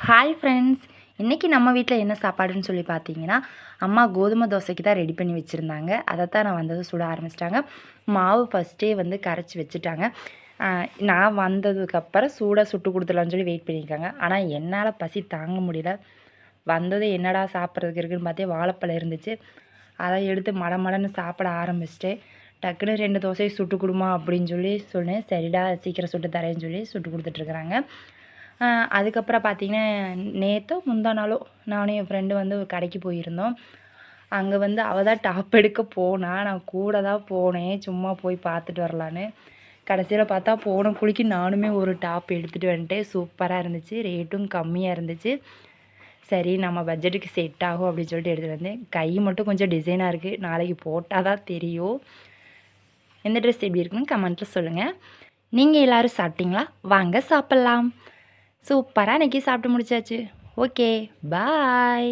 Hi friends, இன்றைக்கி நம்ம வீட்டில் என்ன சாப்பாடுன்னு சொல்லி பார்த்தீங்கன்னா, அம்மா கோதுமை தோசைக்கு தான் ரெடி பண்ணி வச்சுருந்தாங்க. அதைத்தான் நான் வந்ததும் சுட ஆரம்பிச்சிட்டாங்க. மாவு ஃபஸ்ட்டே வந்து கரைச்சி வச்சுட்டாங்க. நான் வந்ததுக்கப்புறம் சூடாக சுட்டு கொடுத்துடலான்னு சொல்லி வெயிட் பண்ணியிருக்காங்க. ஆனால் என்னால் பசி தாங்க முடியல. வந்தது என்னடா சாப்பிட்றதுக்கு இருக்குதுன்னு பார்த்தே வாழைப்பழம் இருந்துச்சு. அதை எடுத்து மடமடன்னு சாப்பிட ஆரம்பிச்சிட்டேன். டக்குன்னு 2 தோசையை சுட்டு கொடுமா அப்படின்னு சொல்லி சொன்னேன். சரிடா சீக்கிரம் சுட்டு தரேன்னு சொல்லி சுட்டு கொடுத்துட்ருக்குறாங்க. அதுக்கப்புறம் பார்த்திங்கன்னா, நேற்றோ முந்தா நாளோ நானும் என் ஃப்ரெண்டு வந்து ஒரு கடைக்கு போயிருந்தோம். அங்கே வந்து அவள் தான் டாப் எடுக்க போனா. நான் கூட தான் போனேன், சும்மா போய் பார்த்துட்டு வரலான்னு. கடைசியில் பார்த்தா போன குளிக்கு நானுமே ஒரு டாப் எடுத்துகிட்டு வந்துட்டேன். சூப்பராக இருந்துச்சு, ரேட்டும் கம்மியாக இருந்துச்சு. சரி நம்ம பட்ஜெட்டுக்கு செட் ஆகும் அப்படின்னு சொல்லிட்டு எடுத்துகிட்டு வந்தேன். கை மட்டும் கொஞ்சம் டிசைனாக இருக்குது, நாளைக்கு போட்டால் தான் தெரியும். எந்த ட்ரெஸ் எப்படி இருக்குன்னு கமெண்ட்டில் சொல்லுங்கள். நீங்கள் எல்லோரும் சாப்பிட்டீங்களா? வாங்க சாப்பிட்லாம். சூப்பராக அன்றைக்கி சாப்பிட்டு முடிச்சாச்சு. ஓகே, பாய்.